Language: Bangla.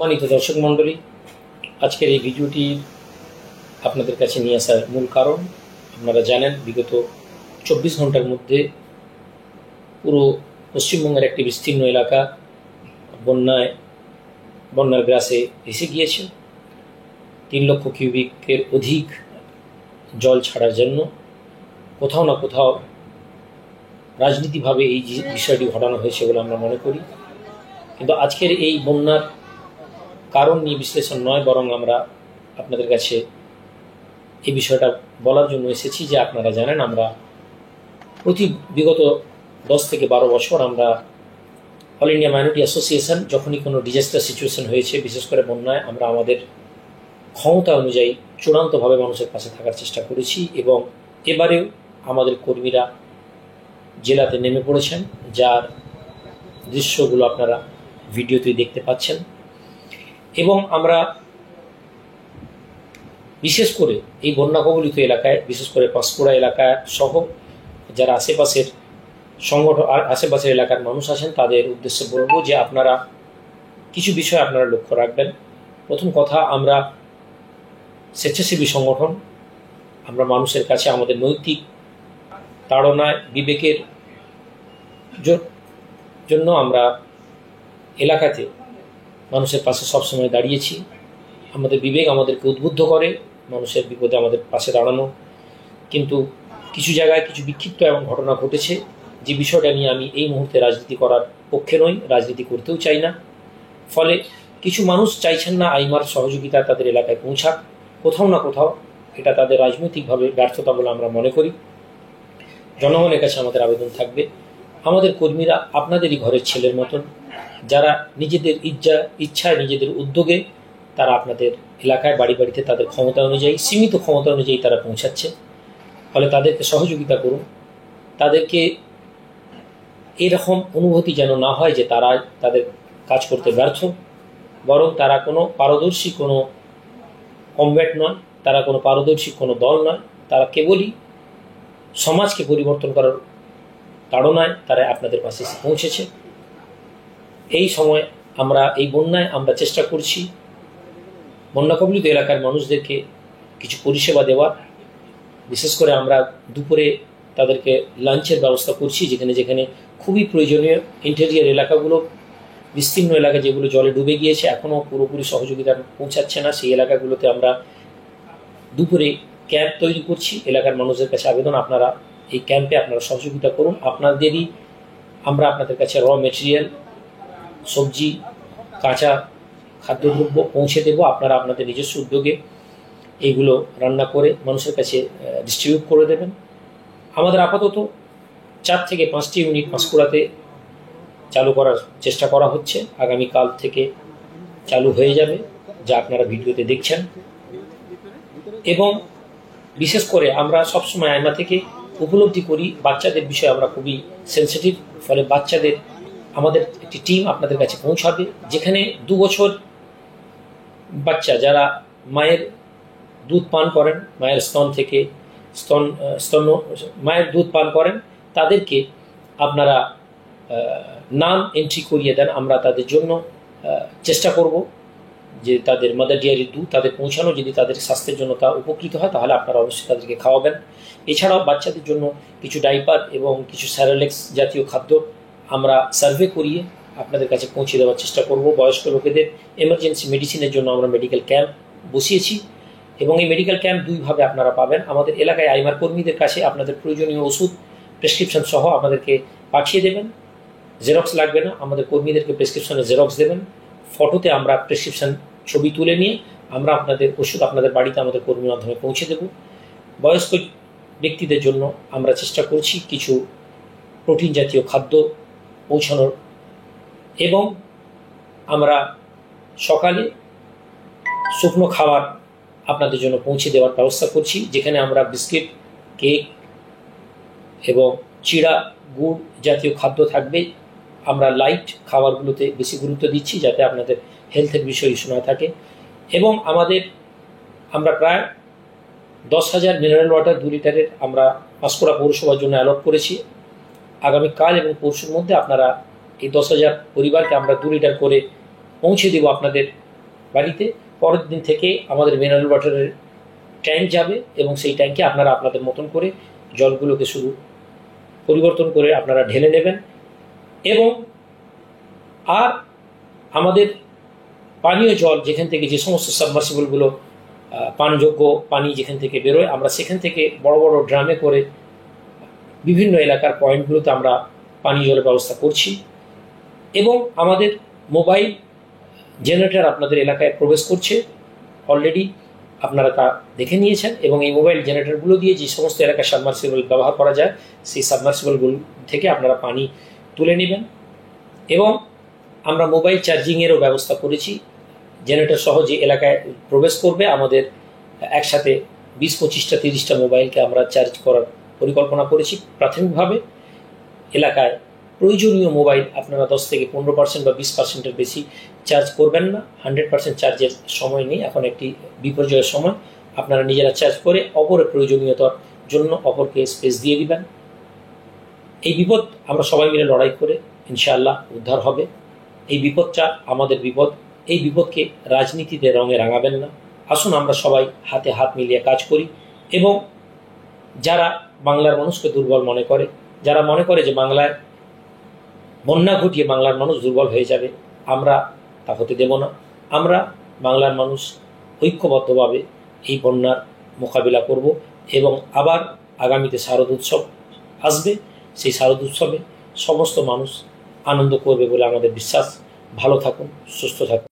সম্মানিত দর্শক মণ্ডলী, আজকের এই ভিডিওটি আপনাদের কাছে নিয়ে আসার মূল কারণ আপনারা জানেন, বিগত 24 ঘন্টার মধ্যে পুরো পশ্চিমবঙ্গের একটি বিস্তীর্ণ এলাকা বন্যার গ্রাসে এসে গিয়েছে। 3 লক্ষ কিউবিকের অধিক জল ছাড়ার জন্য কোথাও না কোথাও রাজনীতিভাবে এই বিষয়টি ঘটানো হয়েছে বলে আমরা মনে করি। কিন্তু আজকের এই বন্যার কারণ নিয়ে বিশ্লেষণ নয়, বরং আমরা আপনাদের কাছে এই বিষয়টা বলার জন্য এসেছি যে আপনারা জানেন, আমরা বিগত 10 থেকে 12 বছর আমরা অল ইন্ডিয়া মাইনরিটি অ্যাসোসিয়েশন যখনই কোনো ডিজাস্টার সিচুয়েশন হয়েছে, বিশেষ করে বন্যায়, আমরা আমাদের ক্ষমতা অনুযায়ী চূড়ান্তভাবে মানুষের পাশে থাকার চেষ্টা করেছি। এবং এবারেও আমাদের কর্মীরা জেলাতে নেমে পড়েছেন, যার দৃশ্যগুলো আপনারা ভিডিওতে দেখতে পাচ্ছেন। এবং আমরা বিশেষ করে এই বন্যা কবলিত এলাকায়, বিশেষ করে পাঁশকুড়া এলাকা সহ যারা আশেপাশের এলাকার মানুষ আছেন, তাদের উদ্দেশ্যে বলবো যে আপনারা কিছু বিষয় আপনারা লক্ষ্য রাখবেন। প্রথম কথা, আমরা স্বেচ্ছাসেবী সংগঠন, আমরা মানুষের কাছে আমাদের নৈতিক তাড়নায় বিবেকের জন্য আমরা এলাকাতে মানুষের পাশে সবসময় দাঁড়িয়েছি। আমাদের বিবেক আমাদেরকে উদ্বুদ্ধ করে মানুষের বিপদে আমাদের পাশে দাঁড়ানো। কিন্তু কিছু জায়গায় কিছু বিক্ষিপ্ত এবং ঘটনা ঘটেছে, যে বিষয়টা নিয়ে আমি এই মুহূর্তে রাজনীতি করার পক্ষে নই, রাজনীতি করতেও চাই না। ফলে কিছু মানুষ চাইছেন না আইমার সহযোগিতা তাদের এলাকায় পৌঁছাক। কোথাও না কোথাও এটা তাদের রাজনৈতিকভাবে ব্যর্থতা বলে আমরা মনে করি। জনগণের কাছে আমাদের আবেদন থাকবে, আমাদের কর্মীরা আপনাদেরই ঘরের ছেলের মতন, যারা নিজেদের ইচ্ছায় নিজেদের উদ্যোগে তারা আপনাদের এলাকায় বাড়ি বাড়িতে তাদের ক্ষমতা অনুযায়ী, সীমিত ক্ষমতা অনুযায়ী তারা পৌঁছাচ্ছে। ফলে তাদেরকে সহযোগিতা করুন। তাদেরকে এরকম অনুভূতি যেন না হয় যে তারা তাদের কাজ করতে ব্যর্থ, বরং তারা কোনো পারদর্শী কোনো কমব্যাট নয়, তারা কোনো পারদর্শী কোনো দল নয়, তারা কেবলই সমাজকে পরিবর্তন করার তাড়নায় তারা আপনাদের পাশে পৌঁছেছে। এই সময় আমরা এই বন্যায় আমরা চেষ্টা করছি বন্যা কবলিত এলাকার মানুষদেরকে কিছু পরিষেবা দেওয়ার। বিশেষ করে আমরা দুপুরে তাদেরকে লাঞ্চের ব্যবস্থা করছি, যেখানে যেখানে খুবই প্রয়োজনীয় ইন্টেরিয়ার এলাকাগুলো, বিস্তীর্ণ এলাকা যেগুলো জলে ডুবে গিয়েছে, এখনও পুরোপুরি সহযোগিতা পৌঁছাচ্ছে না, সেই এলাকাগুলোতে আমরা দুপুরে ক্যাম্প তৈরি করছি। এলাকার মানুষদের কাছে আবেদন, আপনারা এই ক্যাম্পে আপনারা সহযোগিতা করুন। আমরা আপনাদের কাছে র মেটেরিয়াল, সবজি, কাঁচা খাদ্যদ্রব্য পৌঁছে দেব। আপনারা আপনাদের নিজস্ব উদ্যোগে এইগুলো রান্না করে মানুষের কাছে ডিস্ট্রিবিউট করে দেবেন। আমাদের আপাতত 4 থেকে 5টি ইউনিট পাঁশকুড়াতে চালু করার চেষ্টা করা হচ্ছে। আগামীকাল থেকে চালু হয়ে যাবে, যা আপনারা ভিডিওতে দেখছেন। এবং বিশেষ করে আমরা সবসময় আইমা থেকে উপলব্ধি করি বাচ্চাদের বিষয়ে আমরা খুবই সেন্সিটিভ। ফলে বাচ্চাদের আমাদের একটি টিম আপনাদের কাছে পৌঁছাবে, যেখানে 2 বছর বাচ্চা যারা মায়ের দুধ পান করেন, মায়ের মায়ের দুধ পান করেন, তাদেরকে আপনারা নাম এন্ট্রি করিয়ে দেন। আমরা তাদের জন্য চেষ্টা করব যে তাদের মাদার ডেয়ারির দুধ তাদের পৌঁছানো। যদি তাদের স্বাস্থ্যের জন্য তা উপকৃত হয়, তাহলে আপনারা অবশ্যই তাদেরকে খাওয়াবেন। এছাড়াও বাচ্চাদের জন্য কিছু ডাইপার এবং কিছু স্যারেলেক্স জাতীয় খাদ্য আমরা সার্ভে করিয়ে আপনাদের কাছে পৌঁছে দেওয়ার চেষ্টা করব। বয়স্ক লোকেদের এমার্জেন্সি মেডিসিনের জন্য আমরা মেডিকেল ক্যাম্প বসিয়েছি, এবং এই মেডিকেল ক্যাম্প 2 ভাবে আপনারা পাবেন। আমাদের এলাকায় আইমার কর্মীদের কাছে আপনাদের প্রয়োজনীয় ওষুধ প্রেসক্রিপশন সহ আমাদেরকে পাঠিয়ে দেবেন। জেরক্স লাগবে না, আমাদের কর্মীদেরকে প্রেসক্রিপশনে জেরক্স দেবেন। ফটোতে আমরা প্রেসক্রিপশন ছবি তুলে নিয়ে আমরা আপনাদের ওষুধ আপনাদের বাড়িতে আমাদের কর্মীর মাধ্যমে পৌঁছে দেব। বয়স্ক ব্যক্তিদের জন্য আমরা চেষ্টা করছি কিছু প্রোটিন জাতীয় খাদ্য পৌঁছানোর, এবং আমরা সকালে শুকনো খাবার আপনাদের জন্য পৌঁছে দেওয়ার ব্যবস্থা করছি, যেখানে আমরা বিস্কিট, কেক এবং চিড়া, গুড় জাতীয় খাদ্য থাকবে। আমরা লাইট খাবারগুলোতে বেশি গুরুত্ব দিচ্ছি, যাতে আপনাদের হেলথের বিষয় ইস্যু না থাকে। এবং আমরা প্রায় 10,000 মিনারেল ওয়াটার 2 লিটারের আমরা পাঁশকুড়া পৌরসভার জন্য অ্যালট করেছি। আগামীকাল এবং পরশুর মধ্যে আপনারা এই 10,000 পরিবারকে আমরা 2 লিটার করে পৌঁছে দেব আপনাদের বাড়িতে। পরের দিন থেকে আমাদের মিনারেল ওয়াটারের ট্যাঙ্ক যাবে এবং সেই ট্যাঙ্কে আপনারা আপনাদের মতন করে জলগুলোকে শুধু পরিবর্তন করে আপনারা ঢেলে নেবেন। এবং আর আমাদের পানীয় জল যেখান থেকে যে সমস্ত সাবমার্সিবলগুলো পানযোগ্য পানি যেখান থেকে বেরোয়, আমরা সেখান থেকে বড় বড় ড্রামে করে বিভিন্ন এলাকার পয়েন্টগুলোতে আমরা পানীয় জলের ব্যবস্থা করছি। এবং আমাদের মোবাইল জেনারেটর আপনাদের এলাকায় প্রবেশ করছে, অলরেডি আপনারা তা দেখে নিয়েছেন। এবং এই মোবাইল জেনারেটরগুলো দিয়ে যে সমস্ত এলাকায় সাবমার্সিবল ব্যবহার করা যায়, সেই সাবমার্সিবলগুলো থেকে আপনারা পানি তুলে নেবেন। এবং আমরা মোবাইল চার্জিংয়েরও ব্যবস্থা করেছি। জেনারেটর সহ যে এলাকায় প্রবেশ করবে, আমাদের একসাথে 20, 25টা 30টা মোবাইলকে আমরা চার্জ করার পরিকল্পনা করেছি প্রাথমিকভাবে। এলাকায় প্রয়োজনীয় মোবাইল আপনারা 10 থেকে 15% বা 20%-এর বেশি চার্জ করবেন না। 100% চার্জের সময় নেই, এখন একটি বিপর্যয়ের সময়। আপনারা নিজেরা চার্জ করে অপরের প্রয়োজনীয়তার জন্য অপরকে স্পেস দিয়ে দিবেন। এই বিপদ আমরা সবাই মিলে লড়াই করে ইনশাআল্লাহ উদ্ধার হবে। এই বিপদটা আমাদের বিপদ, এই বিপদকে রাজনীতিতে রঙে রাঙাবেন না। আসুন আমরা সবাই হাতে হাত মিলিয়ে কাজ করি। এবং যারা বাংলার মানুষকে দুর্বল মনে করে, যারা মনে করে যে বাংলায় বন্যা ঘটিয়ে বাংলার মানুষ দুর্বল হয়ে যাবে, আমরা তা হতে দেব না। আমরা বাংলার মানুষ ঐক্যবদ্ধভাবে এই বন্যার মোকাবিলা করব। এবং আবার আগামীতে শারদ উৎসব আসবে, সেই শারদ উৎসবে সমস্ত মানুষ আনন্দ করবে বলে আমাদের বিশ্বাস। ভালো থাকুন, সুস্থ থাকুন।